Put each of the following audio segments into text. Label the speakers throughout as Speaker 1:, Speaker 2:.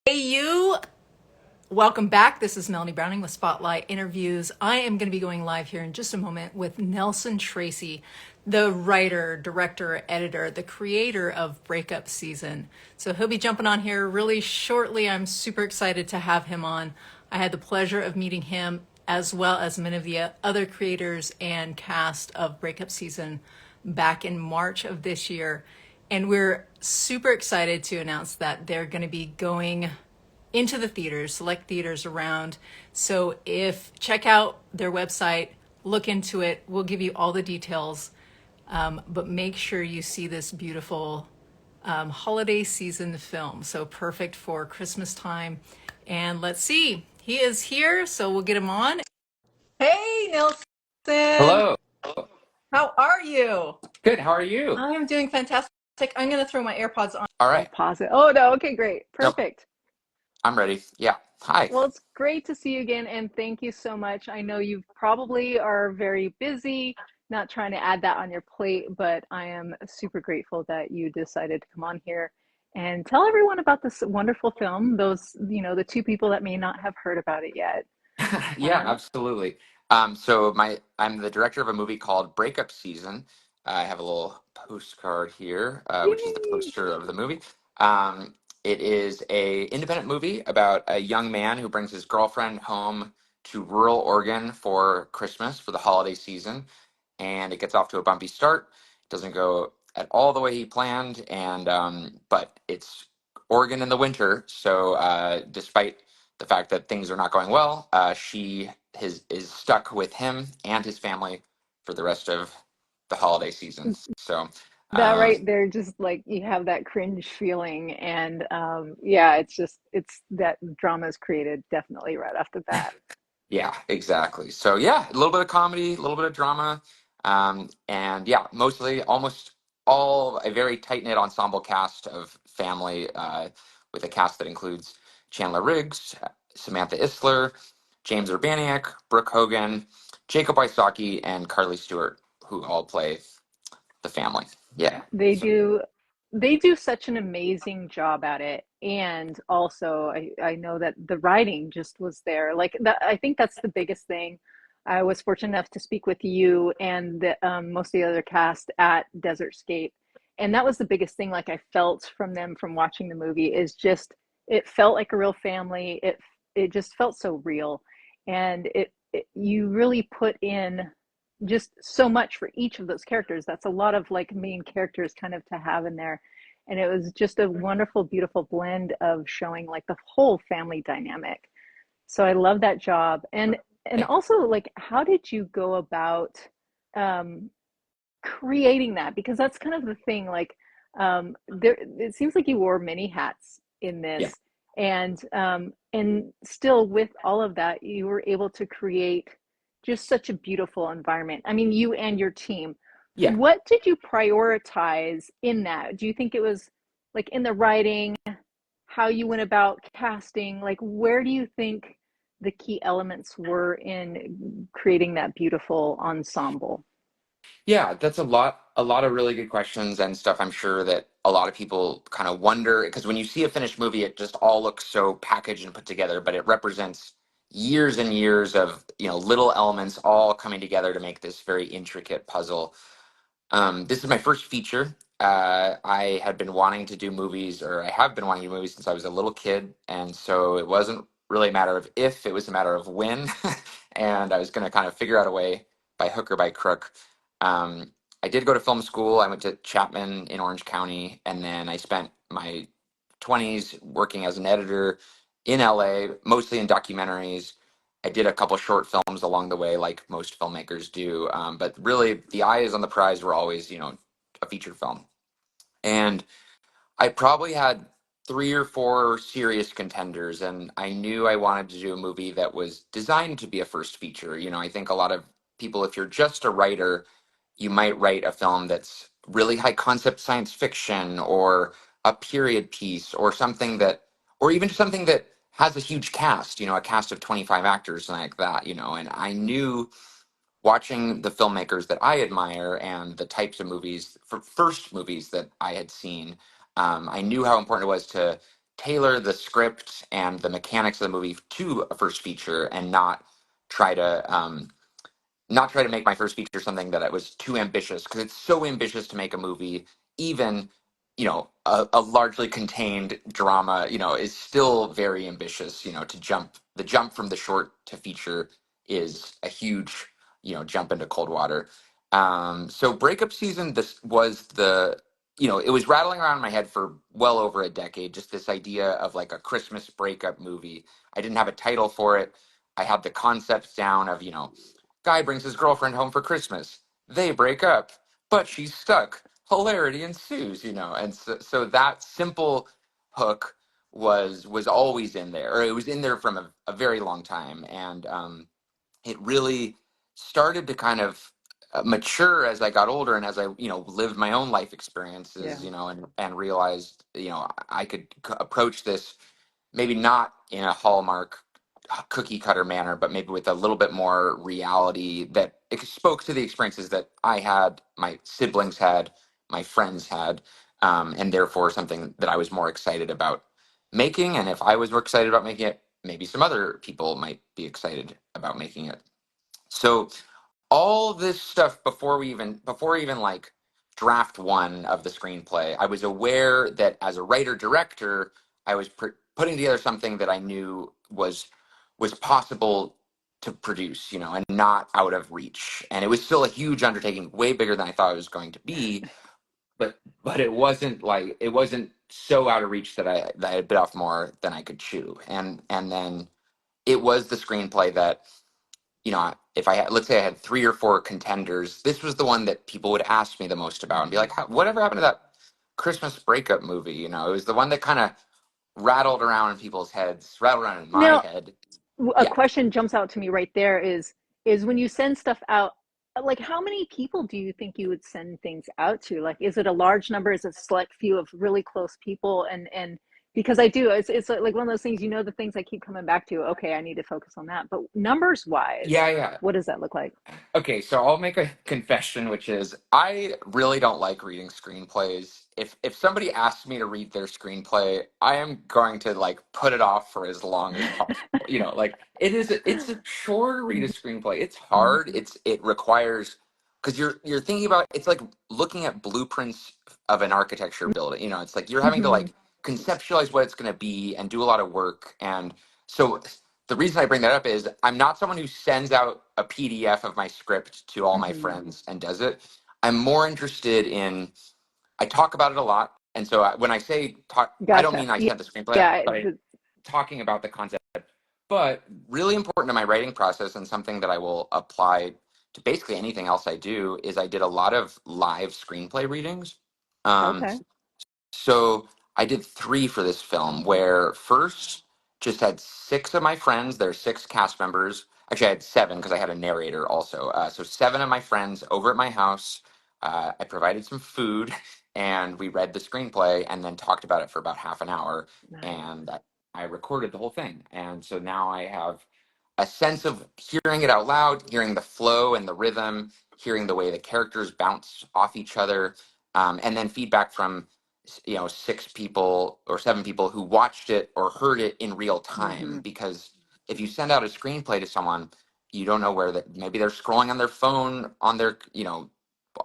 Speaker 1: Hey, you. Welcome back. This is Melanie Browning with Spotlight Interviews. I am going to be going live here in just a moment with Nelson Tracey, the writer, director, editor, the creator of Breakup Season. So he'll be jumping on here really shortly. I'm super excited to have him on. I had the pleasure of meeting him as well as many of the other creators and cast of Breakup Season back in March of this year. And we're super excited to announce that they're going to be going into the theaters, select theaters around. So if check out their website, look into it. We'll give you all the details, but make sure you see this beautiful holiday season film. So perfect for Christmas time. And let's see, he is here, so we'll get him on. Hey, Nelson,
Speaker 2: Hello.
Speaker 1: how are you?
Speaker 2: Good. How are you?
Speaker 1: I am doing fantastic. I'm going to throw my AirPods on.
Speaker 2: All
Speaker 3: I'll
Speaker 2: right.
Speaker 3: pause it. Oh, no. Okay, great.
Speaker 2: Nope.
Speaker 3: Perfect.
Speaker 2: I'm ready. Yeah. Hi.
Speaker 3: Well, it's great to see you again, and thank you so much. I know you probably are very busy, not trying to add that on your plate, but I am super grateful that you decided to come on here and tell everyone about this wonderful film, those, the two people that may not have heard about it yet.
Speaker 2: Yeah,
Speaker 3: Um,
Speaker 2: absolutely. I'm the director of a movie called Breakup Season. I have a little postcard here, which is the
Speaker 3: Yay!
Speaker 2: poster of the movie. Um, it is a independent movie about a young man who brings his girlfriend home to rural Oregon for Christmas for the holiday season, and it gets off to a bumpy start. It doesn't go at all the way he planned, and but it's Oregon in the winter, so despite the fact that things are not going well, is stuck with him and his family for the rest of the holiday seasons. So,
Speaker 3: That
Speaker 2: um,
Speaker 3: right there, just like you have that cringe feeling, and yeah, it's that drama is created definitely right off the bat.
Speaker 2: yeah, exactly. So, yeah, a little bit of comedy, a little bit of drama, and yeah, mostly almost all a very tight knit ensemble cast of family with a cast that includes Chandler Riggs, Samantha Isler, James Urbaniak, Brook Hogan, Jacob Wysocki, and Carly Stewart, who all play the family. Yeah.
Speaker 3: They
Speaker 2: So,
Speaker 3: do they do such an amazing job at it. And also I know that the writing just was there. Like that, I think that's the biggest thing. I was fortunate enough to speak with you and most of the other cast at Desertscape. And that was the biggest thing like I felt from them from watching the movie is just it felt like a real family. It just felt so real. And you really put in just so much for each of those characters. That's a lot of like main characters kind of to have in there. And it was just a wonderful, beautiful blend of showing like the whole family dynamic. So I love that job. And
Speaker 2: thank
Speaker 3: also like how did you go about um creating that? Because that's kind of the thing, like there it seems like you wore many hats in
Speaker 2: yeah.
Speaker 3: this. And still with all of that, you were able to create just such a beautiful environment. I mean, you and your team.
Speaker 2: Yeah.
Speaker 3: What did you prioritize in that? Do you think it was like in the writing, how you went about casting? Like, where do you think the key elements were in creating that beautiful ensemble?
Speaker 2: Yeah, that's a lot of really good questions and stuff. I'm sure that a lot of people kind of wonder because when you see a finished movie, it just all looks so packaged and put together, but it represents years and years of, little elements all coming together to make this very intricate puzzle. This is my first feature. I had been wanting to do movies, or I have been wanting to do movies since I was a little kid, and so it wasn't really a matter of if, it was a matter of when. And I was going to kind of figure out a way by hook or by crook. I did go to film school. I went to Chapman in Orange County, and then I spent my 20s working as an editor in LA, mostly in documentaries. I did a couple short films along the way, like most filmmakers do. But really, the eyes on the prize were always, a feature film. And I probably had three or four serious contenders, and I knew I wanted to do a movie that was designed to be a first feature. I think a lot of people, if you're just a writer, you might write a film that's really high concept science fiction or a period piece or something that, or even something that has a huge cast, a cast of 25 actors like that, and I knew watching the filmmakers that I admire and the types of movies, for first movies that I had seen, I knew how important it was to tailor the script and the mechanics of the movie to a first feature, and try to not try to make my first feature something that I was too ambitious, because it's so ambitious to make a movie. Even, a largely contained drama, is still very ambitious. The jump from the short to feature is a huge, jump into cold water. So Breakup Season, this was it was rattling around in my head for well over a decade, just this idea of like a Christmas breakup movie. I didn't have a title for it. I had the concepts down of, guy brings his girlfriend home for Christmas. They break up, but she's stuck. Hilarity ensues, and so that simple hook was always in there, or it was in there from a very long time, and it really started to kind of mature as I got older, and as I lived my own life experiences,
Speaker 3: Yeah.
Speaker 2: and realized I could approach this maybe not in a Hallmark cookie cutter manner, but maybe with a little bit more reality that it spoke to the experiences that I had, my siblings had, my friends had, and therefore something that I was more excited about making. And if I was more excited about making it, maybe some other people might be excited about making it. So all this stuff before even like draft one of the screenplay, I was aware that as a writer director, I was putting together something that I knew was possible to produce, and not out of reach. And it was still a huge undertaking, way bigger than I thought it was going to be. But it wasn't so out of reach that I bit off more than I could chew. And then it was the screenplay that, if I had, let's say I had 3 or 4 contenders, this was the one that people would ask me the most about and be like, whatever happened to that Christmas breakup movie? It was the one that kind of rattled around in people's heads, rattled around in my
Speaker 3: Now,
Speaker 2: head.
Speaker 3: a
Speaker 2: Yeah.
Speaker 3: question jumps out to me right there is when you send stuff out, like how many people do you think you would send things out to? Like, is it a large number? Is it a select few of really close people? And because it's like one of those things, the things I keep coming back to. Okay, I need to focus on that. But numbers wise,
Speaker 2: Yeah, yeah.
Speaker 3: what does that look like?
Speaker 2: Okay, so I'll make a confession, which is I really don't like reading screenplays. If somebody asks me to read their screenplay, I am going to like put it off for as long as possible. Like it's a chore to read a screenplay. It's hard.
Speaker 3: Mhm.
Speaker 2: It requires, because you're thinking about, it's like looking at blueprints of an architecture building. It's like you're having to
Speaker 3: Mhm.
Speaker 2: like conceptualize what it's going to be and do a lot of work. And so the reason I bring that up is I'm not someone who sends out a PDF of my script to all my
Speaker 3: Mhm.
Speaker 2: friends and does it. I'm more interested in, I talk about it a lot. And so when I say talk, I don't
Speaker 3: Gotcha.
Speaker 2: mean I
Speaker 3: Yeah.
Speaker 2: sent the screenplay out,
Speaker 3: Yeah.
Speaker 2: but I'm talking about the concept. But really important to my writing process, and something that I will apply to basically anything else I do, is I did a lot of live screenplay readings. Um,
Speaker 3: Okay.
Speaker 2: so I did 3 for this film, where first just had 6 of my friends. There are 6 cast members. Actually, I had 7 because I had a narrator also. So 7 of my friends over at my house. I provided some food, and we read the screenplay and then talked about it for about half an hour.
Speaker 3: Nice.
Speaker 2: And I recorded the whole thing. And so now I have a sense of hearing it out loud, hearing the flow and the rhythm, hearing the way the characters bounce off each other, and then feedback from 6 people or 7 people who watched it or heard it in real time.
Speaker 3: Mhm.
Speaker 2: Because if you send out a screenplay to someone, you don't know where that, maybe they're scrolling on their phone on their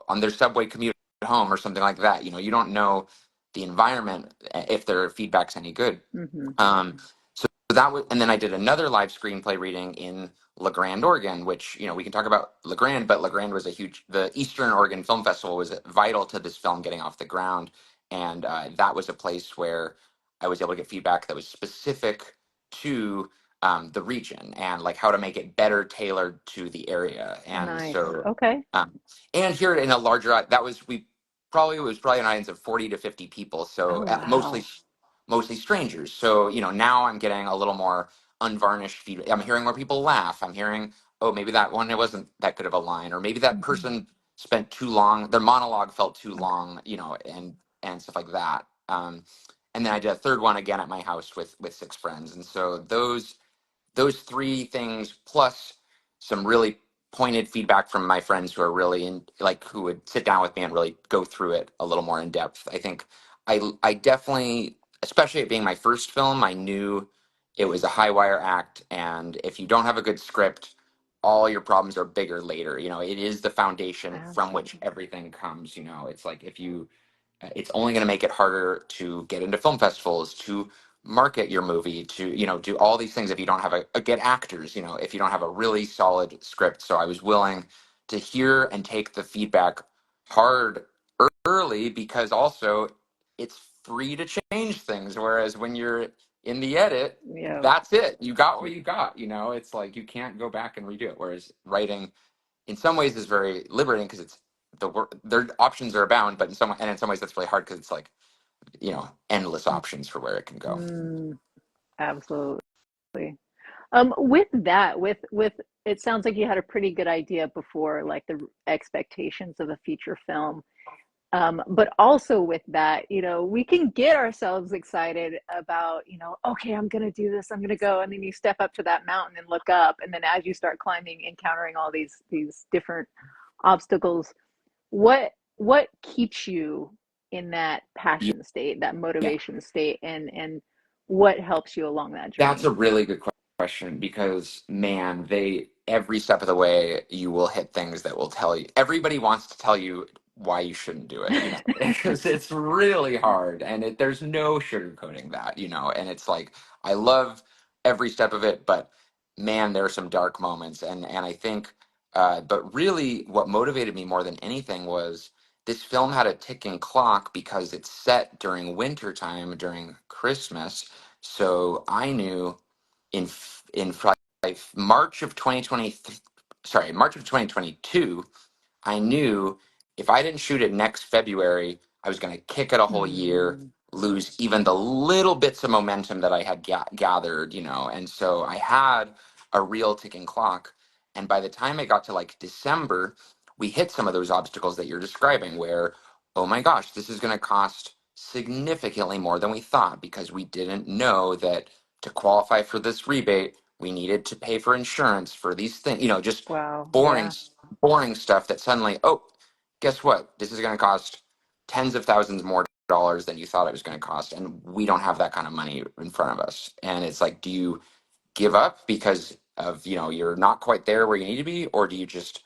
Speaker 2: on their subway commute home or something like that. You don't know the environment, if their feedback's any good.
Speaker 3: Mhm.
Speaker 2: So that was, and then I did another live screenplay reading in La Grande, Oregon, which, we can talk about La Grande, but La Grande was the Eastern Oregon Film Festival was vital to this film getting off the ground. And that was a place where I was able to get feedback that was specific to the region, and like how to make it better tailored to the area. And
Speaker 3: Nice.
Speaker 2: so,
Speaker 3: Okay.
Speaker 2: and here in a larger, it was probably an audience of 40 to 50 people. So
Speaker 3: Oh
Speaker 2: mostly
Speaker 3: wow.
Speaker 2: strangers. So, now I'm getting a little more unvarnished feedback. I'm hearing more people laugh. I'm hearing, oh, maybe that one, it wasn't that good of a line, or maybe that
Speaker 3: Mhm.
Speaker 2: person spent too long, their monologue felt too
Speaker 3: Okay.
Speaker 2: long, and stuff like that. And then I did a third one again at my house with 6 friends. And so those 3 things, plus some really pointed feedback from my friends who are really who would sit down with me and really go through it a little more in depth. I think I definitely especially it being my first film, I knew it was a high wire act, and if you don't have a good script, all your problems are bigger later. You know, it is the foundation from which
Speaker 3: Absolutely.
Speaker 2: everything comes. You know, it's like if you it's only going to make it harder to get into film festivals, to market your movie, to, you know, do all these things if you don't have get actors, you know, if you don't have a really solid script. So I was willing to hear and take the feedback hard early, because also it's free to change things, whereas when you're in the edit,
Speaker 3: Yeah.
Speaker 2: that's it, you got what you got. You know, it's like you can't go back and redo it, whereas writing in some ways is very liberating because it's the work, their options are abound, but in some ways that's really hard because it's like, you know, endless options for where it can go.
Speaker 3: Mm, absolutely. With that, with it sounds like you had a pretty good idea before, like the expectations of a feature film. But also with that, we can get ourselves excited about, okay, I'm gonna do this, I'm gonna go, and then you step up to that mountain and look up, and then as you start climbing, encountering all these different obstacles, what keeps you in that
Speaker 2: Yeah,
Speaker 3: passion state, that
Speaker 2: yeah.
Speaker 3: motivation state, and what helps you along that
Speaker 2: That's
Speaker 3: journey?
Speaker 2: a really good question, because man, they every step of the way you will hit things that will tell you. Everybody wants to tell you why you shouldn't do it, you know, because it's really hard, and there's no sugarcoating that, you know. And it's like I love every step of it, but man, there are some dark moments, and I think, but really, what motivated me more than anything was this film had a ticking clock because it's set during winter time, during Christmas. So I knew in March of 2020, sorry, March of 2022, I knew if I didn't shoot it next February, I was going to kick it a whole year,
Speaker 3: Mm,
Speaker 2: lose even the little bits of momentum that I had gathered, you know. And so I had a real ticking clock. And by the time it got to like December, we hit some of those obstacles that you're describing, where, oh my gosh, this is going to cost significantly more than we thought, because we didn't know that to qualify for this rebate, we needed to pay for insurance for these things, you know, just
Speaker 3: wow,
Speaker 2: boring
Speaker 3: yeah.
Speaker 2: boring stuff that suddenly, oh, guess what? This is going to cost tens of thousands more dollars than you thought it was going to cost. And we don't have that kind of money in front of us. And it's like, do you give up because of, you know, you're not quite there where you need to be? Or do you just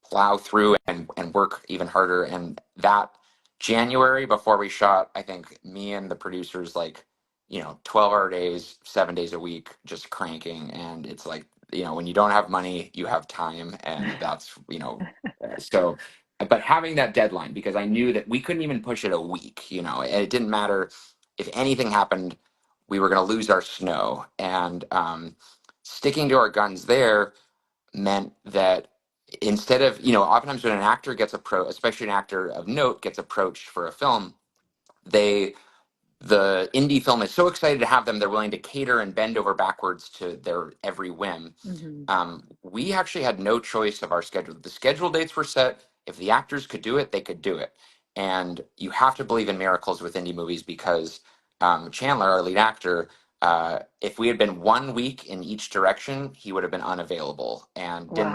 Speaker 2: plow through and work even harder? And that January before we shot, I think me and the producers, like, you know, 12-hour days, 7 days a week, just cranking. And it's like, you know, when you don't have money, you have time. And that's, you know, so, but having that deadline, because I knew that we couldn't even push it a week, you know, and it didn't matter if anything happened, we were going to lose our snow. And sticking to our guns there meant that instead of, you know, oftentimes when an actor gets approached, especially an actor of note gets approached for a film, they the indie film is so excited to have them, they're willing to cater and bend over backwards to their every whim.
Speaker 3: Hmm.
Speaker 2: We actually had no choice of our schedule. The schedule dates were set. If the actors could do it, they could do it. And you have to believe in miracles with indie movies, because Chandler, our lead actor, if we had been 1 week in each direction, he would have been unavailable, and
Speaker 3: Wow.
Speaker 2: didn't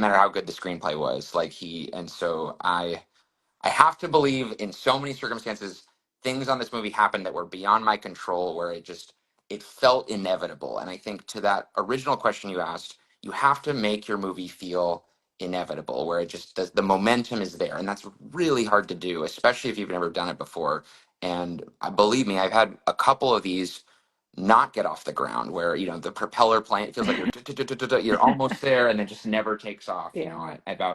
Speaker 2: matter how good the screenplay was. Like and so I have to believe in so many circumstances, things on this movie happened that were beyond my control, where it felt inevitable. And I think to that original question you asked, you have to make your movie feel inevitable, where it just the momentum is there. And that's really hard to do, especially if you've never done it before. And believe me, I've had a couple of these not get off the ground, where, you know, the propeller plane, it feels like you're almost there and then just never takes off. You know,
Speaker 3: Yeah.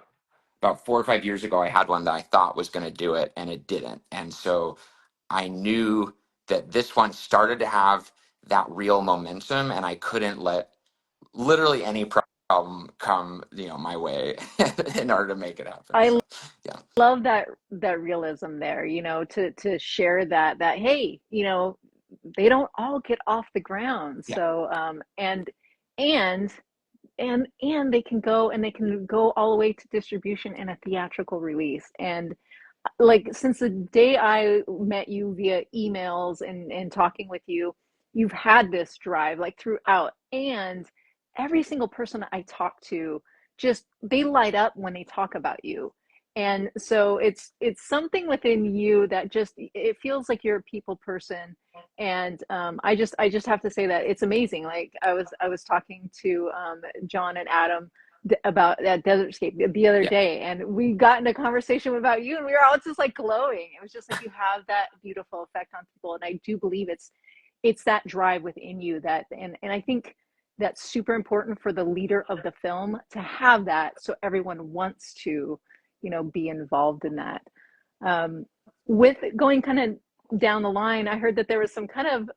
Speaker 2: about 4 or 5 years ago, I had one that I thought was going to do it, and it didn't. And so I knew that this one started to have that real momentum, and I couldn't let literally any problem come, you know, my way in order to make it happen.
Speaker 3: I
Speaker 2: So, yeah,
Speaker 3: love that realism there, to share that hey, they don't all get off the ground.
Speaker 2: yeah,
Speaker 3: So and and they can go all the way to distribution and a theatrical release. And like, since the day I met you via emails and talking with you, you've had this drive like throughout. And every single person I talk to, just they light up when they talk about you. And so it's something within you that just, it feels like you're a people person. And I just have to say that it's amazing. Like I was talking to John and Adam about that Desertscape the other
Speaker 2: Yeah.
Speaker 3: day, and we got in a conversation about you, and we were all just like glowing. It was just like you have that beautiful effect on people, and I do believe it's that drive within you that, and I think that's super important for the leader of the film to have that, so everyone wants to, be involved in that. um, with going kind of down the line, I heard that there was some kind of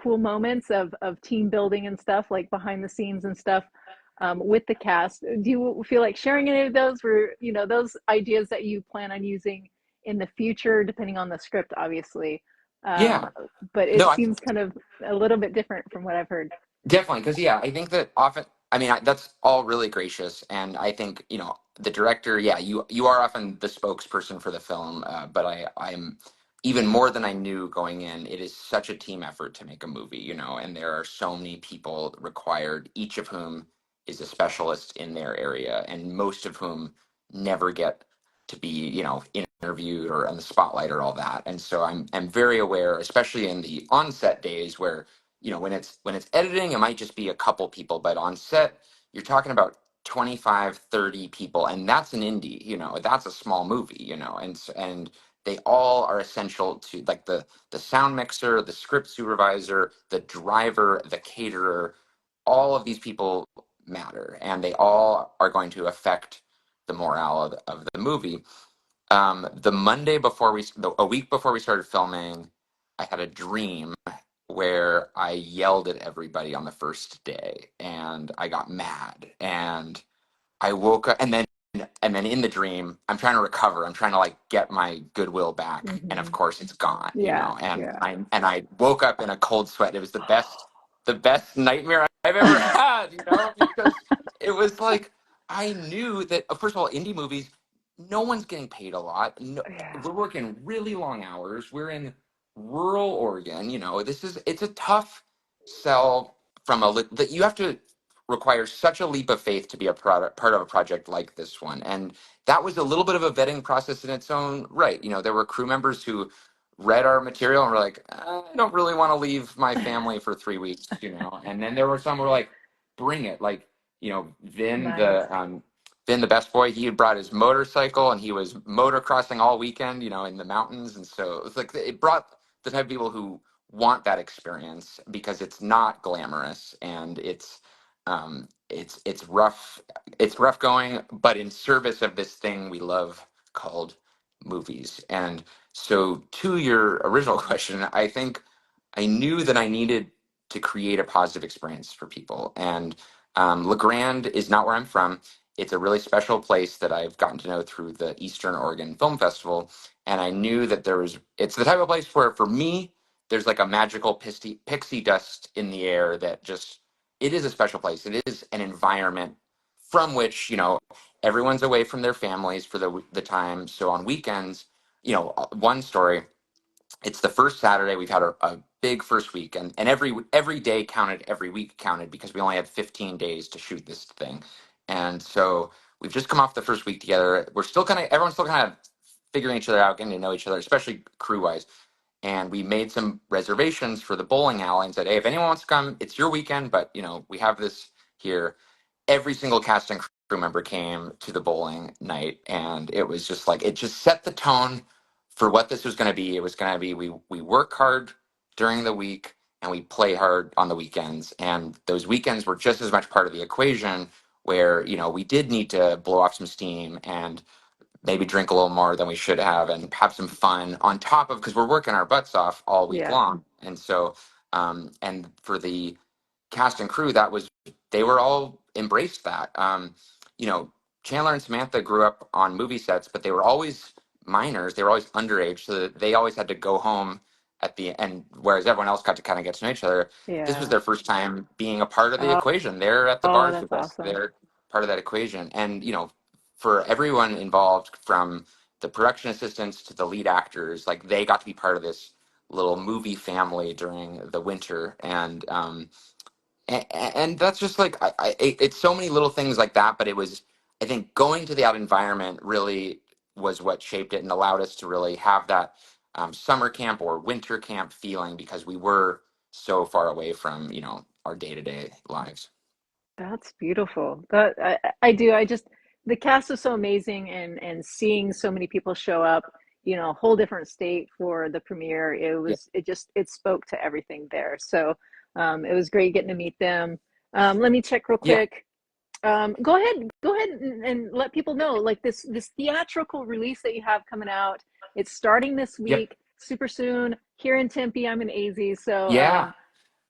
Speaker 3: cool moments of team building and stuff, like behind the scenes and stuff, with the cast. Do you feel like sharing any of those, were those ideas that you plan on using in the future, depending on the script, obviously? um,
Speaker 2: Yeah.
Speaker 3: but
Speaker 2: No,
Speaker 3: it
Speaker 2: I
Speaker 3: seems kind of a little bit different from what I've heard.
Speaker 2: definitely, because yeah, I think that often, I mean, that's all really gracious, and I think the director, yeah, you are often the spokesperson for the film, but I'm even more than I knew going in. It is such a team effort to make a movie, and there are so many people required, each of whom is a specialist in their area, and most of whom never get to be interviewed or in the spotlight or all that. And so I'm very aware, especially in the onset days where when it's editing, it might just be a couple people, but on set you're talking about 25, 30 people, and that's an indie, that's a small movie, and they all are essential to, like, the sound mixer, the script supervisor, the driver, the caterer. All of these people matter, and they all are going to affect the morale of the movie. The Monday before a week before we started filming, I had a dream where I yelled at everybody on the first day, and I got mad, and I woke up, and then in the dream, I'm trying to recover. I'm trying to, like, get my goodwill back, and of
Speaker 3: Hmm.
Speaker 2: course it's gone,
Speaker 3: Yeah,
Speaker 2: and
Speaker 3: yeah.
Speaker 2: I woke up in a cold sweat. It was the best nightmare I've ever had, because it was like, I knew that, first of all, indie movies, no one's getting paid a lot. No,
Speaker 3: Yeah.
Speaker 2: we're working really long hours. We're in rural Oregon. It's a tough sell that you have to require such a leap of faith to be a part of a project like this one. And that was a little bit of a vetting process in its own right. There were crew members who read our material and were like, I don't really want to leave my family for 3 weeks, And then there were some who were like, bring it. Like, Vin,
Speaker 3: Nice.
Speaker 2: the best boy, he had brought his motorcycle and he was motocrossing all weekend, in the mountains. And so it was like, it brought the type of people who want that experience, because it's not glamorous, and it's rough. It's rough going, but in service of this thing we love called movies. And so, to your original question, I think I knew that I needed to create a positive experience for people. And LeGrand is not where I'm from. It's a really special place that I've gotten to know through the Eastern Oregon Film Festival. And I knew that it's the type of place where, for me, there's like a magical pixie dust in the air that just, it is a special place. It is an environment from which, everyone's away from their families for the time. So on weekends, one story, it's the first Saturday. We've had a big first week, and every day counted, every week counted, because we only had 15 days to shoot this thing. And so we've just come off the first week together. Everyone's still kind of figuring each other out, getting to know each other, especially crew wise. And we made some reservations for the bowling alley and said, hey, if anyone wants to come, it's your weekend, but we have this here. Every single cast and crew member came to the bowling night, and it was just like, it just set the tone for what this was going to be. It was going to be, we work hard during the week and we play hard on the weekends, and those weekends were just as much part of the equation, where we did need to blow off some steam and maybe drink a little more than we should have and have some fun on top of, because we're working our butts off all week
Speaker 3: Yeah.
Speaker 2: long. And so and for the cast and crew, they were all embraced that. You know, Chandler and Samantha grew up on movie sets, but they were always minors. They were always underage, so that they always had to go home at the end, whereas everyone else got to kind of get to know each other. This was
Speaker 3: Yeah.
Speaker 2: their first time being a part of the
Speaker 3: Oh,
Speaker 2: equation. They're at the
Speaker 3: oh,
Speaker 2: bars
Speaker 3: that's
Speaker 2: with us.
Speaker 3: awesome.
Speaker 2: They're part of that equation. And, for everyone involved, from the production assistants to the lead actors, like, they got to be part of this little movie family during the winter. And that's just like, it's so many little things like that. But it was, I think, going to that environment really was what shaped it and allowed us to really have that summer camp or winter camp feeling because we were so far away from, our day-to-day lives.
Speaker 3: That's beautiful. That I do. I just the cast was so amazing, and seeing so many people show up, a whole different state for the premiere.
Speaker 2: Yeah.
Speaker 3: It spoke to everything there. So it was great getting to meet them. Let me check real
Speaker 2: Yeah.
Speaker 3: quick. Go ahead and let people know, like, this theatrical release that you have coming out. It's starting this
Speaker 2: Yep.
Speaker 3: week, super soon here in Tempe. I'm in AZ, so
Speaker 2: Yeah.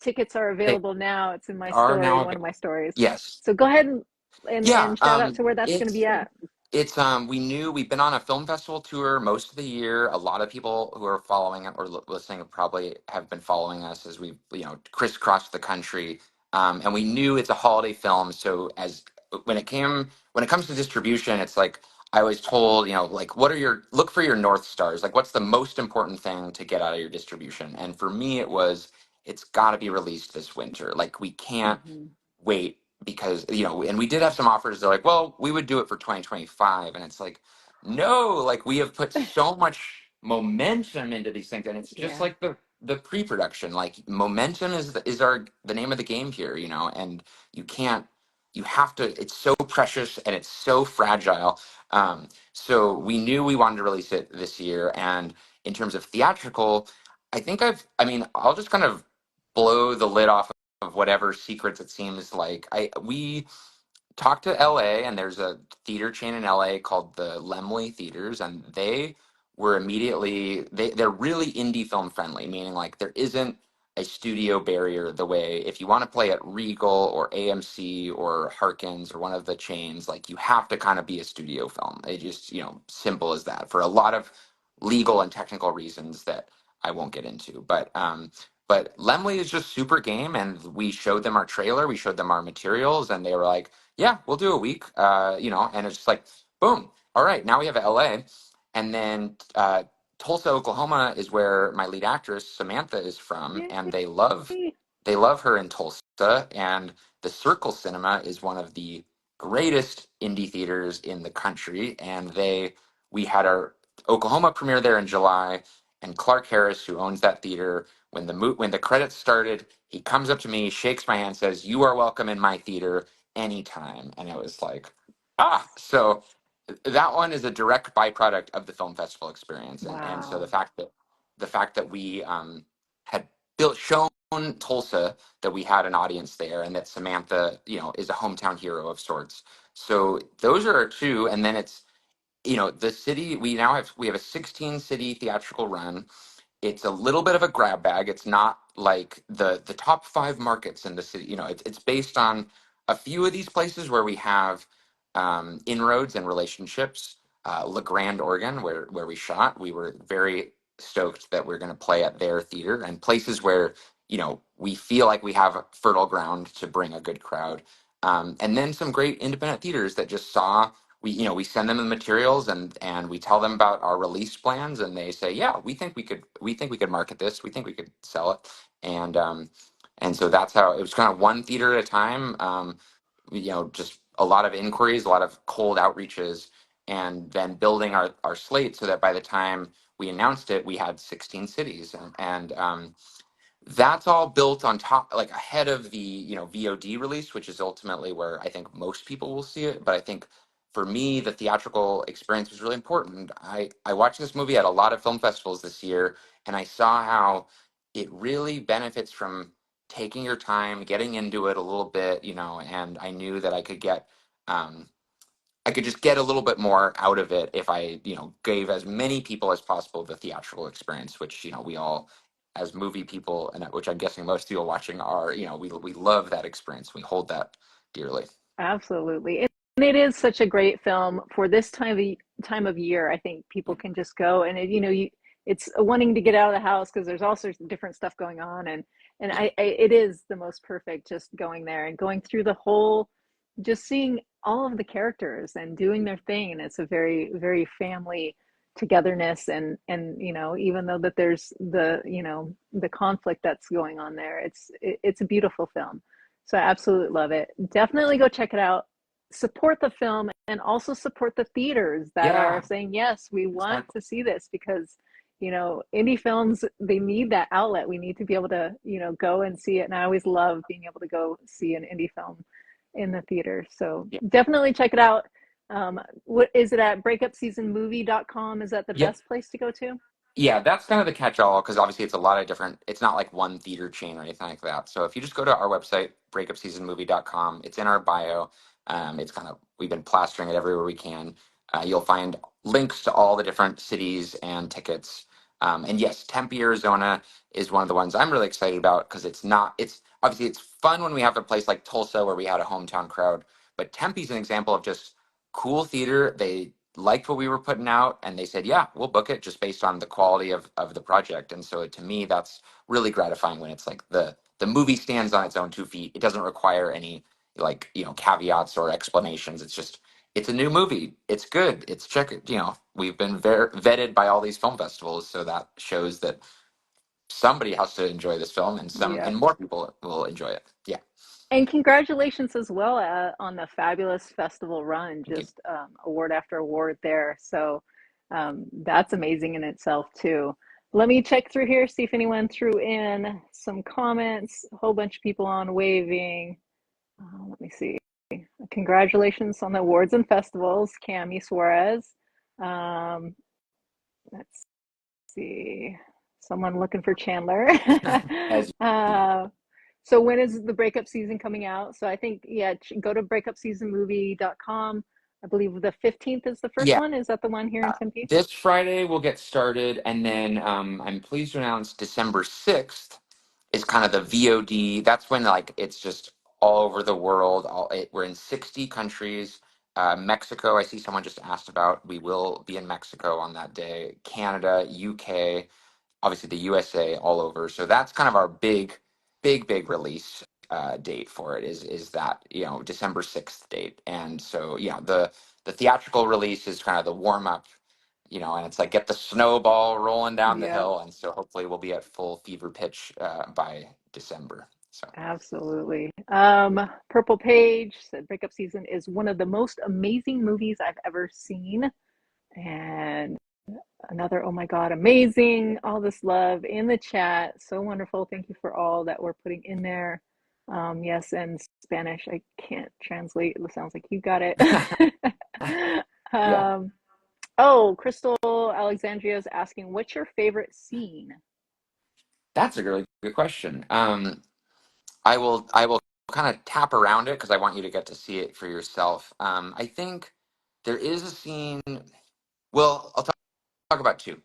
Speaker 3: tickets are
Speaker 2: They
Speaker 3: available now. It's in my
Speaker 2: are
Speaker 3: story,
Speaker 2: now.
Speaker 3: one of my stories.
Speaker 2: Yes.
Speaker 3: So go ahead and
Speaker 2: Yeah.
Speaker 3: shout out to where that's going to be at.
Speaker 2: It's we knew we've been on a film festival tour most of the year. A lot of people who are following it or listening probably have been following us as we crisscrossed the country. And we knew it's a holiday film, so as when it comes to distribution, it's like I was told, like what are your look for your North Stars? Like what's the most important thing to get out of your distribution? And for me it was it's got to be released this winter. Like we can't
Speaker 3: Hmm.
Speaker 2: wait because and we did have some offers. They're like, well, we would do it for 2025, and it's like, no, like we have put so much momentum into these things, and it's just
Speaker 3: Yeah.
Speaker 2: like the pre-production. Like momentum is the name of the game here, and you can't you have to. It's so precious and it's so fragile. So we knew we wanted to release it this year, and in terms of theatrical, I mean, I'll just kind of blow the lid off of whatever secrets it seems like. We talked to LA, and there's a theater chain in LA called the Lemley Theaters, and they're really indie film friendly, meaning like there isn't a studio barrier the way if you want to play at Regal or AMC or Harkins or one of the chains, like you have to kind of be a studio film. It just, simple as that for a lot of legal and technical reasons that I won't get into. But Lemley is just super game, and we showed them our trailer, we showed them our materials, and they were like, "Yeah, we'll do a week." And it's just like, boom. All right, now we have LA, and then Tulsa, Oklahoma, is where my lead actress Samantha is from, and
Speaker 3: Yay.
Speaker 2: they love her in Tulsa, and the Circle Cinema is one of the greatest indie theaters in the country, and we had our Oklahoma premiere there in July, and Clark Harris, who owns that theater, when the credits started, he comes up to me, shakes my hand, says, "You are welcome in my theater anytime." And it was like, so that one is a direct byproduct of the film festival experience. And so
Speaker 3: Wow.
Speaker 2: the fact that we had shown Tulsa that we had an audience there and that Samantha, is a hometown hero of sorts. So those are our two. And then it's, the city, we have a 16 city theatrical run. It's a little bit of a grab bag. It's not like the top five markets in the city. It's based on a few of these places where we have inroads and relationships. La Grande, Oregon, where we shot, we were very stoked that we're going to play at their theater, and places where we feel like we have fertile ground to bring a good crowd. And then some great independent theaters that just saw we send them the materials, and we tell them about our release plans, and they say, yeah, we think we could market this, we think we could sell it. And so that's how it was, kind of one theater at a time. Just a lot of inquiries, a lot of cold outreaches, and then building our slate so that by the time we announced it, we had 16 cities. And that's all built on top, like ahead of the VOD release, which is ultimately where I think most people will see it. But I think for me, the theatrical experience was really important. I watched this movie at a lot of film festivals this year, and I saw how it really benefits from taking your time, getting into it a little bit, and I knew that um, I could just get a little bit more out of it if I, gave as many people as possible the theatrical experience, which, we all, as movie people, and which I'm guessing most people watching are, we love that experience. We hold that dearly.
Speaker 3: Absolutely. And it is such a great film for this time of year. I think people can just go, and it's wanting to get out of the house because there's all sorts of different stuff going on, and it is the most perfect, just going there and going through the whole, just seeing all of the characters and doing their thing. And it's a very, very family togetherness, and even though that there's the conflict that's going on there, it's a beautiful film. So I absolutely love it. Definitely go check it out. Support the film and also support the theaters that are
Speaker 2: Yeah,
Speaker 3: saying, yes, we want
Speaker 2: exactly.
Speaker 3: to see this, because indie films, they need that outlet. We need to be able to go and see it, and I always love being able to go see an indie film in the theater. So
Speaker 2: Yeah.
Speaker 3: definitely check it out. What is it at breakupseasonmovie.com? Is that the
Speaker 2: Yep.
Speaker 3: best place to go to?
Speaker 2: Yeah, that's kind of the catch-all because obviously it's a lot of different, it's not like one theater chain or anything like that. So if you just go to our website, breakupseasonmovie.com, it's in our bio. It's kind of, we've been plastering it everywhere we can. You'll find links to all the different cities and tickets. And yes, Tempe, Arizona is one of the ones I'm really excited about because it's obviously it's fun when we have a place like Tulsa where we had a hometown crowd, but Tempe's an example of just cool theater. They liked what we were putting out and they said, yeah, we'll book it just based on the quality of the project. And so to me, that's really gratifying when it's like the movie stands on its own 2 feet. It doesn't require any like, caveats or explanations. It's just, it's a new movie. It's good. It's we've been vetted by all these film festivals. So that shows that somebody has to enjoy this film
Speaker 3: Yeah.
Speaker 2: and more people will enjoy it. Yeah.
Speaker 3: And congratulations as well on the fabulous festival run,
Speaker 2: Thank you.
Speaker 3: just award after award there. So that's amazing in itself, too. Let me check through here, see if anyone threw in some comments. A whole bunch of people on waving. Let me see. Congratulations on the awards and festivals, Cami Suarez. Um, let's see. Someone looking for Chandler.
Speaker 2: As
Speaker 3: uh, so when is the breakup season coming out? So I think, yeah, go to breakupseasonmovie.com. I believe the 15th is the first
Speaker 2: yeah.
Speaker 3: one. Is that the one here in Tempe?
Speaker 2: This Friday we'll get started, and then I'm pleased to announce December 6th is kind of the VOD. That's when like it's just all over the world. We're in 60 countries. Mexico, I see someone just asked about. We will be in Mexico on that day. Canada, UK, obviously the USA, all over. So that's kind of our big release date for it. Is that December 6th date, and so the theatrical release is kind of the warm up, and it's like get the snowball rolling down the
Speaker 3: Yep,
Speaker 2: hill. And so hopefully we'll be at full fever pitch by December. So
Speaker 3: absolutely. Purple Page said breakup season is one of the most amazing movies I've ever seen. And another, oh my God, amazing. All this love in the chat. So wonderful. Thank you for all that we're putting in there. Yes, and Spanish, I can't translate. It sounds like you got it.
Speaker 2: yeah,
Speaker 3: um, oh, Crystal Alexandria is asking, what's your favorite scene?
Speaker 2: that's a really good question. I will kind of tap around it because I want you to get to see it for yourself. I think there is a scene. Well, I'll talk about two.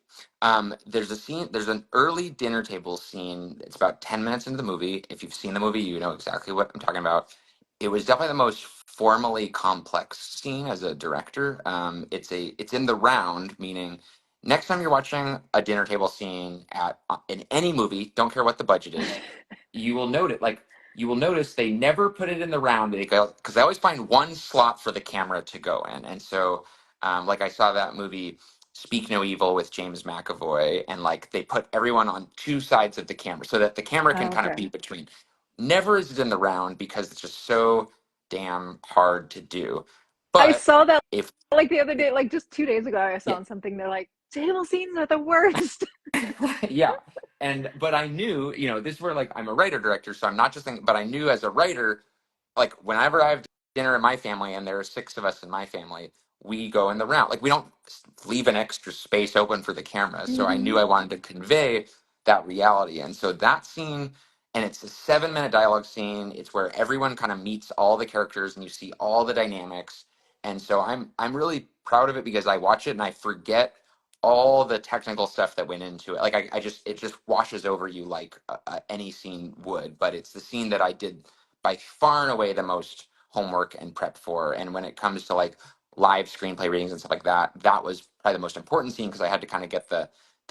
Speaker 2: There's a scene. There's an early dinner table scene. It's about 10 minutes into the movie. If you've seen the movie, you know exactly what I'm talking about. It was definitely the most formally complex scene as a director. It's in the round, meaning next time you're watching a dinner table scene in any movie, don't care what the budget is, you will note it. Like you will notice they never put it in the round because I always find one slot for the camera to go in, and so like I saw that movie Speak No Evil with James McAvoy, and like they put everyone on two sides of the camera so that the camera can
Speaker 3: Oh,
Speaker 2: kind of
Speaker 3: okay.
Speaker 2: be between. Never is it in the round because it's just so damn hard to do.
Speaker 3: I
Speaker 2: But
Speaker 3: saw that
Speaker 2: if
Speaker 3: like the other day, like just 2 days ago, I saw
Speaker 2: yeah,
Speaker 3: on something. They're like, table scenes are the worst.
Speaker 2: yeah, but I knew, this is where like I'm a writer director, so I'm not just thinking, but I knew as a writer, like whenever I have dinner in my family and there are six of us in my family, we go in the round. Like we don't leave an extra space open for the camera. So I knew
Speaker 3: Mhm.
Speaker 2: I wanted to convey that reality. And so that scene, and it's a 7 minute dialogue scene. It's where everyone kind of meets all the characters and you see all the dynamics. And so I'm really proud of it because I watch it and I forget all the technical stuff that went into it. Like I just it just washes over you like any scene would. But it's the scene that I did by far and away the most homework and prep for. And when it comes to like live screenplay readings and stuff like that, that was probably the most important scene because I had to kind of get the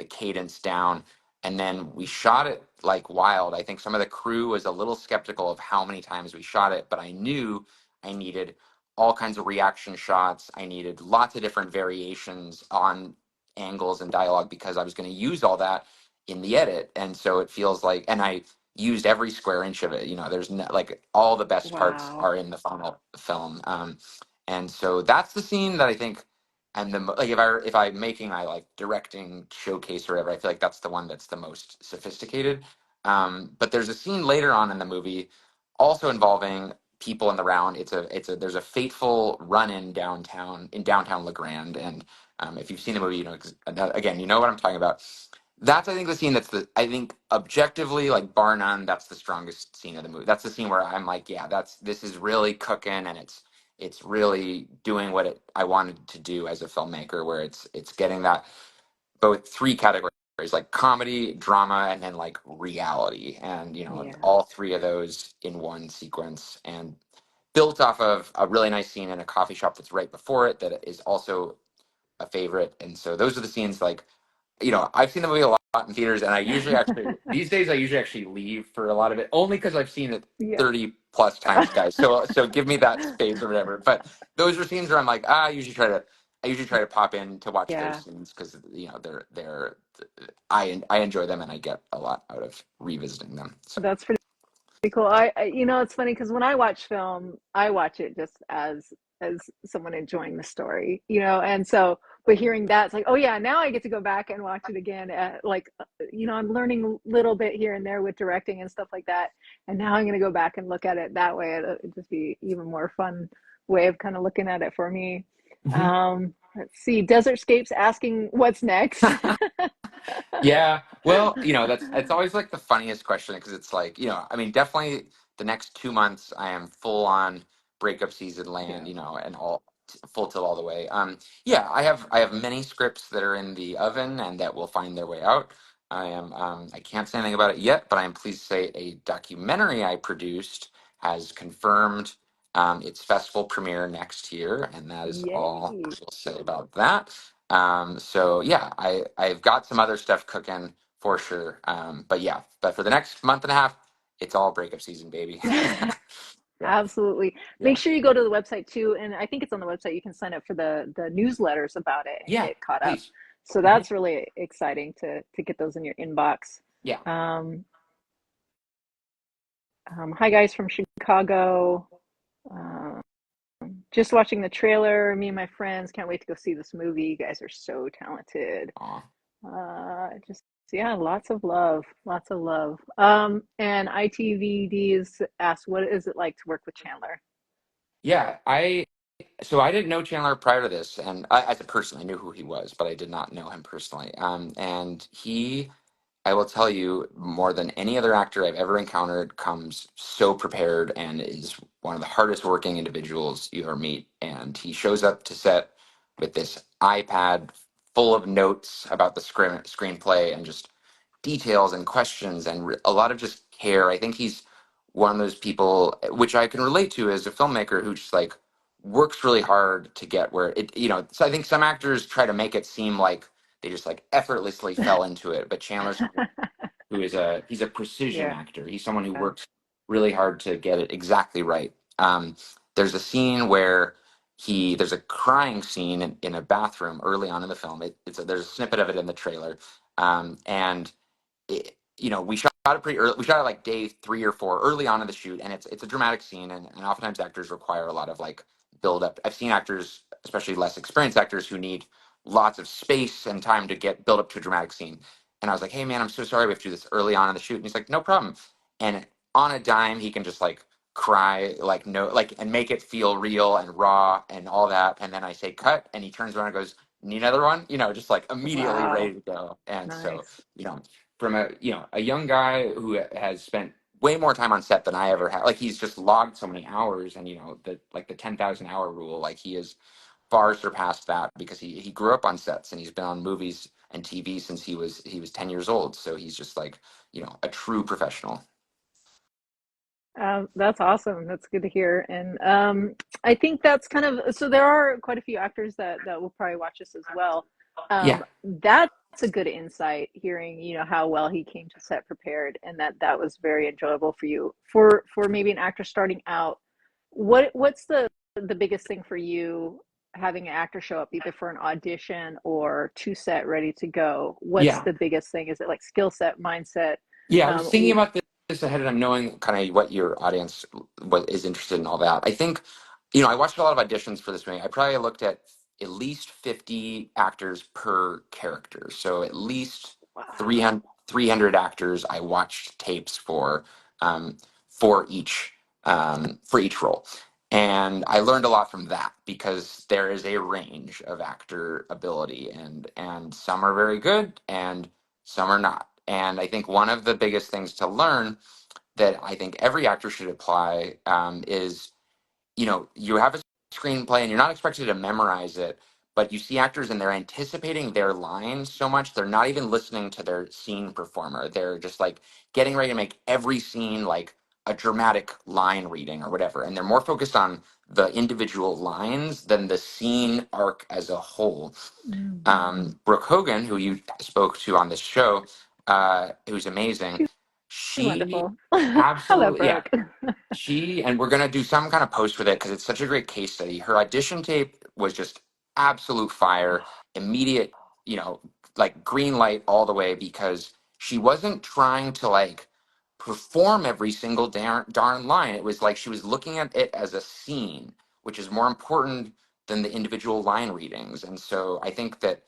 Speaker 2: cadence down. And then we shot it like wild. I think some of the crew was a little skeptical of how many times we shot it, but I knew I needed all kinds of reaction shots. I needed lots of different variations on angles and dialogue because I was going to use all that in the edit. And so it feels like, and I used every square inch of it. There's no, like all the best parts
Speaker 3: Wow.
Speaker 2: are in the final film. And so that's the scene that I think I'm like, if I'm making my like directing showcase or whatever, I feel like that's the one that's the most sophisticated. But there's a scene later on in the movie also involving people in the round. There's a fateful run-in downtown LeGrand, and if you've seen the movie, you know, again, you know what I'm talking about. That's, I think, the scene I think objectively, like bar none, that's the strongest scene of the movie. That's the scene where I'm like, yeah, this is really cooking, and it's really doing what I wanted to do as a filmmaker, where it's getting that both three categories, like comedy, drama, and then like reality, and you know,
Speaker 3: Yeah.
Speaker 2: all three of those in one sequence, and built off of a really nice scene in a coffee shop that's right before it that is also a favorite. And so those are the scenes, like, you know, I've seen the movie a lot in theaters, and I usually actually these days I usually actually leave for a lot of it, only because I've seen it
Speaker 3: Yeah.
Speaker 2: 30 plus times, guys. So give me that space or whatever. But those are scenes where I'm like, I usually try to pop in to watch those
Speaker 3: Yeah.
Speaker 2: scenes because, you know, I enjoy them, and I get a lot out of revisiting them. So
Speaker 3: That's pretty cool. You know, it's funny because when I watch film, I watch it just as someone enjoying the story, you know. And so, but hearing that, it's like, oh yeah, now I get to go back and watch it again. You know, I'm learning a little bit here and there with directing and stuff like that. And now I'm going to go back and look at it that way. It'd just be even more fun way of kind of looking at it for me. Let's see, Desertscape's asking what's next.
Speaker 2: yeah, well, you know, it's always like the funniest question because it's like, you know, I mean, definitely the next 2 months I am full on breakup season land,
Speaker 3: Yeah.
Speaker 2: you know, and all full tilt all the way. Yeah, I have many scripts that are in the oven and that will find their way out. I can't say anything about it yet, but I am pleased to say a documentary I produced has confirmed its festival premiere next year, and that is all I
Speaker 3: Yay.
Speaker 2: will say about that. So yeah, I've got some other stuff cooking for sure. But yeah, but for the next month and a half, it's all breakup season, baby. Yeah,
Speaker 3: Absolutely.
Speaker 2: yeah,
Speaker 3: Make sure you go to the website too, and I think it's on the website. You can sign up for the newsletters about it and
Speaker 2: yeah.
Speaker 3: get caught up.
Speaker 2: Please.
Speaker 3: So
Speaker 2: Hmm.
Speaker 3: that's really exciting to get those in your inbox.
Speaker 2: Yeah.
Speaker 3: Um, Hi guys from Chicago. Um, just watching the trailer. Me and my friends can't wait to go see this movie. You guys are so talented.
Speaker 2: Aw.
Speaker 3: Just yeah, lots of love, lots of love. And ITVDs asked, what is it like to work with Chandler?
Speaker 2: Yeah. I didn't know Chandler prior to this, and as a person, I knew who he was, but I did not know him personally. And I will tell you, more than any other actor I've ever encountered, comes so prepared and is one of the hardest working individuals you ever meet. And he shows up to set with this iPad full of notes about the screenplay and just details and questions and a lot of just care. I think he's one of those people, which I can relate to as a filmmaker, who just like works really hard to get where it, you know. So I think some actors try to make it seem like they just like effortlessly fell into it, but Chandler's who is he's a precision
Speaker 3: Yeah.
Speaker 2: actor. He's someone who works really hard to get it exactly right. There's a scene where there's a crying scene in a bathroom early on in the film. There's a snippet of it in the trailer, and you know, we shot it pretty early. We shot it like day 3 or 4, early on in the shoot, and it's a dramatic scene, and oftentimes actors require a lot of like build up. I've seen actors, especially less experienced actors, who need lots of space and time to get build up to a dramatic scene. And I was like, hey man, I'm so sorry we have to do this early on in the shoot. And he's like, no problem. And on a dime, he can just like cry, like no, like, and make it feel real and raw and all that. And then I say cut, and he turns around and goes, need another one, you know, just like immediately ready
Speaker 3: Wow.
Speaker 2: to go. And so,
Speaker 3: Nice.
Speaker 2: you know, from a young guy who has spent way more time on set than I ever had. Like, he's just logged so many hours, and you know, the 10,000 hour rule. Like, he has far surpassed that because he grew up on sets and he's been on movies and TV since he was 10 years old. So he's just like, you know, a true professional.
Speaker 3: That's awesome. That's good to hear. And I think that's kind of so there are quite a few actors that will probably watch this as well.
Speaker 2: Yeah,
Speaker 3: That's a good insight, hearing, you know, how well he came to set prepared, and that was very enjoyable for you. For maybe an actor starting out, what's the biggest thing for you having an actor show up either for an audition or to set ready to go? What's
Speaker 2: yeah.
Speaker 3: the biggest thing? Is it like skill set, mindset?
Speaker 2: Yeah, I was
Speaker 3: Um,
Speaker 2: thinking about this ahead of time, knowing kind of what your audience is interested in, all that. I think I watched a lot of auditions for this movie. I probably looked at least 50 actors per character. So at least
Speaker 3: Wow.
Speaker 2: 300 actors I watched tapes um, for each for each role. And I learned a lot from that because there is a range of actor ability, and some are very good and some are not. And I think one of the biggest things to learn that I think every actor should apply is, you have a screenplay and you're not expected to memorize it, but you see actors and they're anticipating their lines so much they're not even listening to their scene performer. They're just like getting ready to make every scene like a dramatic line reading or whatever, and they're more focused on the individual lines than the scene arc as a whole.
Speaker 3: Mm.
Speaker 2: Brook Hogan, who you spoke to on this show, who's amazing,
Speaker 3: She's
Speaker 2: she
Speaker 3: wonderful. Hello,
Speaker 2: absolutely, yeah,
Speaker 3: Brooke.
Speaker 2: and we're going to do some kind of post with it because it's such a great case study. Her audition tape was just absolute fire, immediate, like green light all the way, because she wasn't trying to like perform every single darn line. It was like she was looking at it as a scene, which is more important than the individual line readings. And so I think that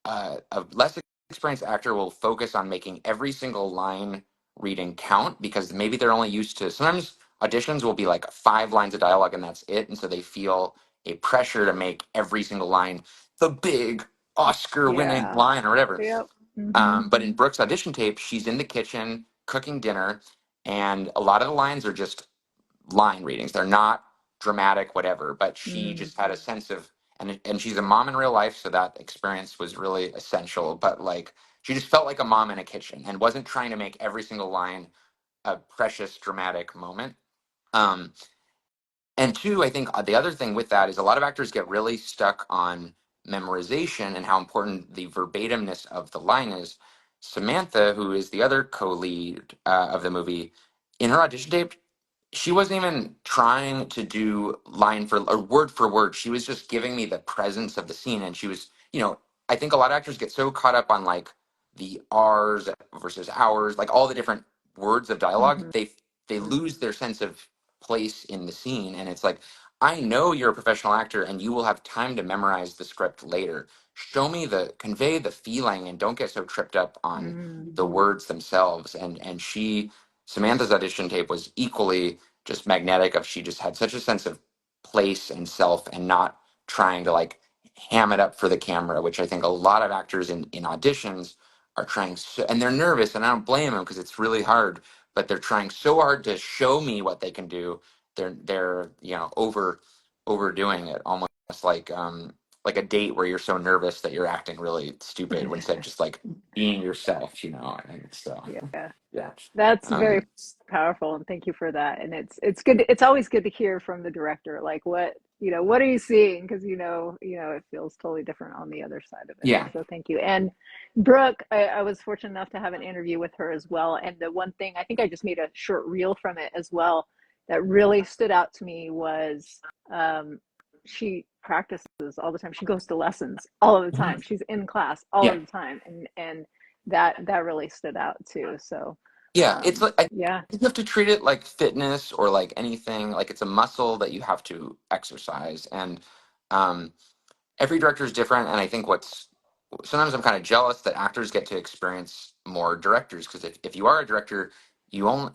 Speaker 2: a less experienced actor will focus on making every single line reading count, because maybe they're only used to, sometimes auditions will be like 5 lines of dialogue and that's it, and so they feel a pressure to make every single line the big Oscar winning
Speaker 3: Yeah.
Speaker 2: line or whatever.
Speaker 3: Yep. Hmm.
Speaker 2: But in Brooke's audition tape, she's in the kitchen cooking dinner, and a lot of the lines are just line readings. They're not dramatic, whatever, but she
Speaker 3: Mm.
Speaker 2: just had a sense of, and she's a mom in real life, so that experience was really essential. But like, she just felt like a mom in a kitchen and wasn't trying to make every single line a precious dramatic moment. Um, and two, I think the other thing with that is a lot of actors get really stuck on memorization and how important the verbatimness of the line is. Samantha, who is the other co-lead of the movie, in her audition tape, she wasn't even trying to do line for or word for word. She was just giving me the presence of the scene, and she was, I think a lot of actors get so caught up on like the R's versus hours, like all the different words of dialogue,
Speaker 3: Hmm.
Speaker 2: they lose their sense of place in the scene. And it's like, I know you're a professional actor and you will have time to memorize the script later. Show me convey the feeling and don't get so tripped up on
Speaker 3: Mm.
Speaker 2: the words themselves. And Samantha's audition tape was equally just magnetic, of she just had such a sense of place and self and not trying to like ham it up for the camera, which I think a lot of actors in auditions are trying so, and they're nervous, and I don't blame them because it's really hard, but they're trying so hard to show me what they can do. They're overdoing it, almost like a date where you're so nervous that you're acting really stupid instead of just like being yourself, and so
Speaker 3: Yeah.
Speaker 2: yeah.
Speaker 3: That's very
Speaker 2: um
Speaker 3: powerful, and thank you for that. And it's good. It's always good to hear from the director, like what are you seeing? Because it feels totally different on the other side of it.
Speaker 2: yeah.
Speaker 3: So thank you. And Brooke, I was fortunate enough to have an interview with her as well. And the one thing I think I just made a short reel from it as well that really stood out to me was she practices all the time. She goes to lessons all of the
Speaker 2: Mhm.
Speaker 3: time. She's in class all
Speaker 2: Yeah.
Speaker 3: of the time, and that really stood out too. So
Speaker 2: Yeah, it's like, I
Speaker 3: yeah.
Speaker 2: think you have to treat it like fitness or like anything. Like it's a muscle that you have to exercise, and um, every director is different. And I think sometimes I'm kind of jealous that actors get to experience more directors, because if you are a director, you only,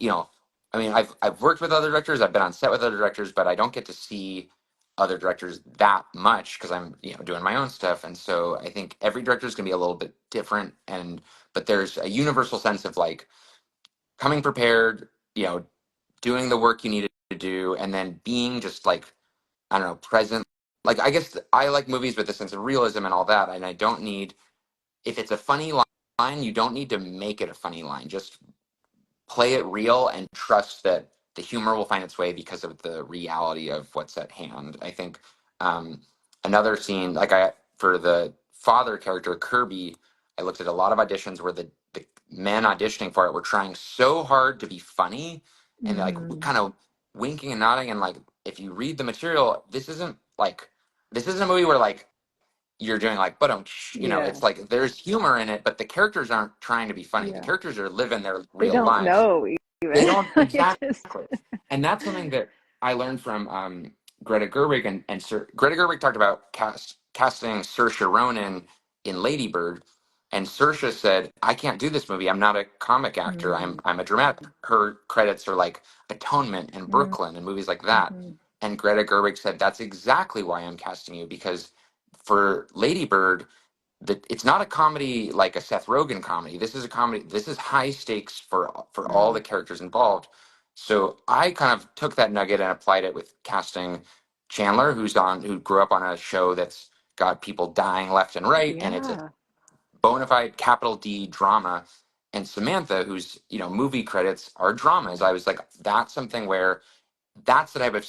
Speaker 2: I mean, I've worked with other directors, I've been on set with other directors, but I don't get to see other directors that much because I'm doing my own stuff. And so I think every director is going to be a little bit different, but there's a universal sense of like coming prepared, doing the work you need to do, and then being just like, I don't know, present. Like, I guess I like movies with a sense of realism and all that, and I don't need, if it's a funny line, you don't need to make it a funny line. Just play it real and trust that the humor will find its way because of the reality of what's at hand. I think um, another scene, like for the father character Kirby, I looked at a lot of auditions where the men auditioning for it were trying so hard to be funny, and like
Speaker 3: Hmm.
Speaker 2: kind of winking and nodding, and like if you read the material, this isn't a movie where like you're doing like, but
Speaker 3: Yeah.
Speaker 2: it's like there's humor in it, but the characters aren't trying to be funny. The
Speaker 3: Yeah.
Speaker 2: characters are living their
Speaker 3: They
Speaker 2: real
Speaker 3: don't
Speaker 2: lives.
Speaker 3: know
Speaker 2: They
Speaker 3: even.
Speaker 2: don't
Speaker 3: Like it
Speaker 2: exactly,
Speaker 3: just
Speaker 2: and that's something that I learned from Greta Gerwig Greta Gerwig talked about casting Saoirse Ronan in Lady Bird, and Saoirse said, "I can't do this movie. I'm not a comic actor.
Speaker 3: Mm,
Speaker 2: I'm a dramatic." Her credits are like Atonement and
Speaker 3: mm,
Speaker 2: Brooklyn and movies like that.
Speaker 3: mm-hmm.
Speaker 2: And Greta Gerwig said, "That's exactly why I'm casting you, because for Lady Bird, it's not a comedy like a Seth Rogen comedy. This is a comedy. This is high stakes for all the
Speaker 3: Mm,
Speaker 2: characters involved." So I kind of took that nugget and applied it with casting Chandler, who grew up on a show that's got people dying left and right, and it's a
Speaker 3: yeah.
Speaker 2: bona fide capital D drama. And Samantha, whose movie credits are dramas. I was like, that's something where that's the type of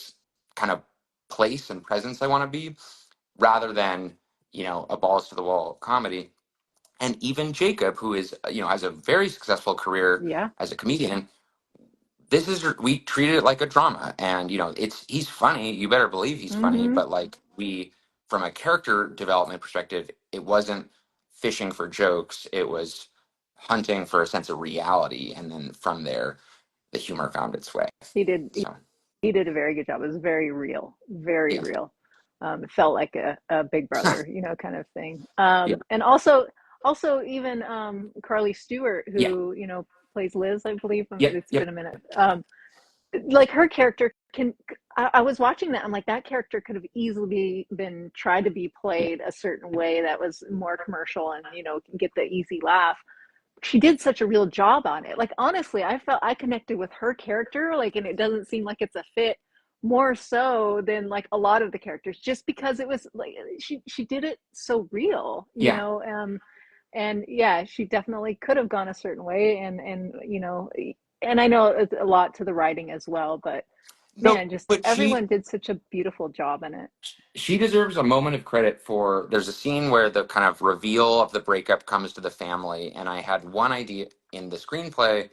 Speaker 2: kind of place and presence I want to be, rather than a balls to the wall comedy. And even Jacob, who is has a very successful career
Speaker 3: Yeah.
Speaker 2: as a comedian, we treated it like a drama. And he's funny, you better believe he's funny,
Speaker 3: Mm-hmm.
Speaker 2: but like, we, from a character development perspective, it wasn't fishing for jokes, it was hunting for a sense of reality, and then from there the humor found its way.
Speaker 3: He did.
Speaker 2: So
Speaker 3: He did a very good job. It was very real, very
Speaker 2: yeah.
Speaker 3: real. It felt like a Big Brother, kind of thing.
Speaker 2: Yeah.
Speaker 3: And also even Carly Stewart,
Speaker 2: Yeah.
Speaker 3: who plays Liz, I believe.
Speaker 2: Yep.
Speaker 3: It's
Speaker 2: Yep.
Speaker 3: been a minute. Like her character can. I was watching that. I'm like, that character could have easily been tried to be played a certain way that was more commercial and get the easy laugh. She did such a real job on it. Like, honestly, I felt I connected with her character, like, and it doesn't seem like it's a fit more so than like a lot of the characters, just because it was like she did it so real,
Speaker 2: Yeah.
Speaker 3: and yeah, she definitely could have gone a certain way, and and I know it's a lot to the writing as well, but
Speaker 2: No,
Speaker 3: man, just
Speaker 2: but
Speaker 3: everyone did such a beautiful job in it.
Speaker 2: she deserves a moment of credit for. There's a scene where the kind of reveal of the breakup comes to the family, and I had one idea in the screenplay.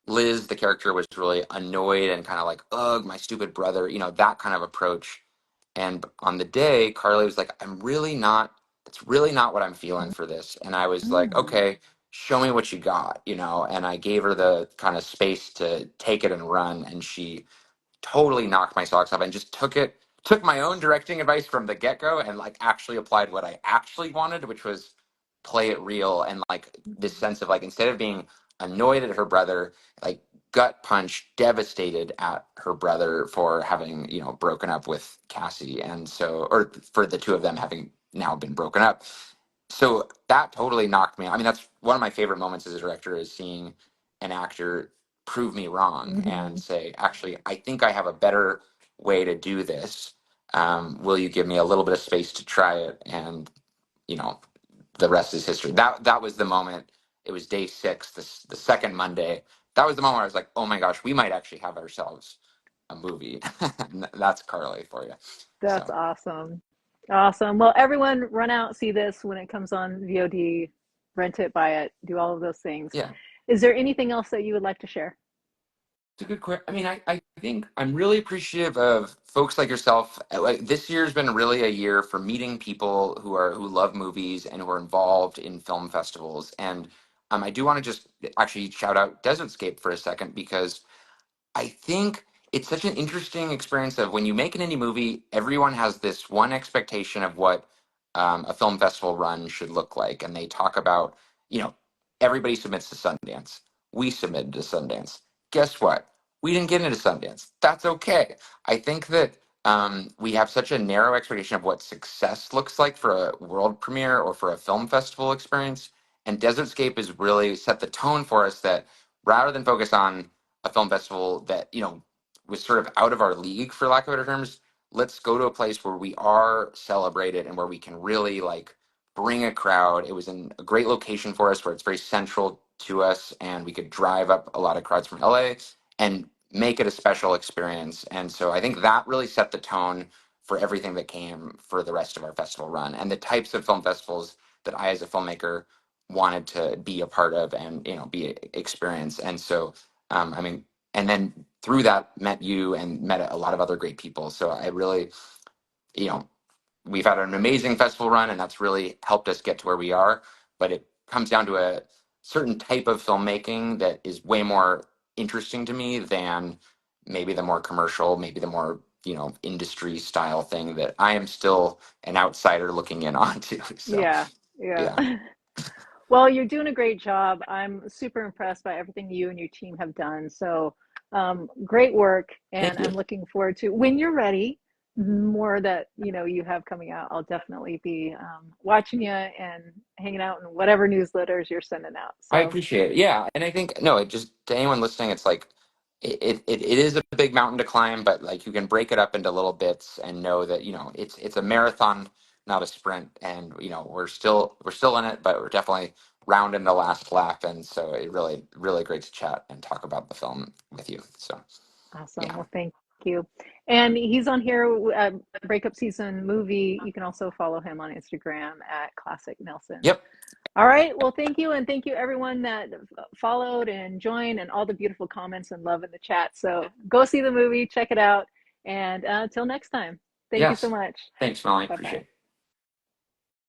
Speaker 2: Liz, the character, was really annoyed and kind of like, ugh, my stupid brother, that kind of approach. And on the day, Carly was like, that's really not what I'm feeling for this. And I was like,
Speaker 3: Mm.
Speaker 2: okay, show me what you got, and I gave her the kind of space to take it and run. And she totally knocked my socks off and just took my own directing advice from the get-go and like actually applied what I actually wanted, which was play it real, and like this sense of like, instead of being annoyed at her brother, like gut punch devastated at her brother for having broken up with Cassie, and so, or for the two of them having now been broken up. So that totally knocked me. I mean, that's one of my favorite moments as a director, is seeing an actor prove me wrong and
Speaker 3: Mm-hmm.
Speaker 2: say, actually, I think I have a better way to do this. Will you give me a little bit of space to try it? And you know, the rest is history. That was the moment. It was day 6, the second Monday. That was the moment where I was like, oh my gosh, we might actually have ourselves a movie. And that's Carly for you.
Speaker 3: That's
Speaker 2: So
Speaker 3: awesome. Awesome. Well, everyone run out, see this when it comes on VOD, rent it, buy it, do all of those things.
Speaker 2: yeah.
Speaker 3: Is there anything else that you would like to share?
Speaker 2: It's a good question. I mean, I think I'm really appreciative of folks like yourself. Like, this year's been really a year for meeting people who love movies and who are involved in film festivals. And I do want to just actually shout out Desertscape for a second, because I think it's such an interesting experience of, when you make an indie movie, everyone has this one expectation of what a film festival run should look like. And they talk about, everybody submits to Sundance. We submitted to Sundance. Guess what? We didn't get into Sundance. That's okay. I think that we have such a narrow expectation of what success looks like for a world premiere or for a film festival experience. And Desertscape has really set the tone for us that, rather than focus on a film festival that was sort of out of our league, for lack of better terms, let's go to a place where we are celebrated and where we can really like bring a crowd. It was in a great location for us, where it's very central to us, and we could drive up a lot of crowds from LA and make it a special experience. And so I think that really set the tone for everything that came for the rest of our festival run, and the types of film festivals that I, as a filmmaker, wanted to be a part of and be experience. And so I mean, and then through that, met you and met a lot of other great people. So I really, you know, we've had an amazing festival run, and that's really helped us get to where we are. But it comes down to a certain type of filmmaking that is way more interesting to me than maybe the more commercial, maybe the more industry style thing that I am still an outsider looking in onto. So
Speaker 3: Yeah, yeah.
Speaker 2: yeah.
Speaker 3: Well, you're doing a great job. I'm super impressed by everything you and your team have done. So, great work,
Speaker 2: Thank
Speaker 3: and
Speaker 2: you.
Speaker 3: I'm looking forward to when you're ready. More that you have coming out. I'll definitely be watching you and hanging out in whatever newsletters you're sending out.
Speaker 2: I
Speaker 3: So
Speaker 2: appreciate it. Yeah, and I think no, it just to anyone listening, it's like it is a big mountain to climb, but like you can break it up into little bits and know that it's a marathon, not a sprint, and we're still in it, but we're definitely rounding the last lap, and so it really great to chat and talk about the film with you. So
Speaker 3: awesome.
Speaker 2: yeah,
Speaker 3: Well, thank you. And he's on here, Breakup Season Movie. You can also follow him on Instagram at Classic Nelson.
Speaker 2: yep,
Speaker 3: All right. Well, thank you. And thank you everyone that followed and joined and all the beautiful comments and love in the chat. So go see the movie, check it out. And until next time, thank you so
Speaker 2: yes,
Speaker 3: much.
Speaker 2: thanks, Molly,
Speaker 3: Bye bye.
Speaker 2: appreciate it.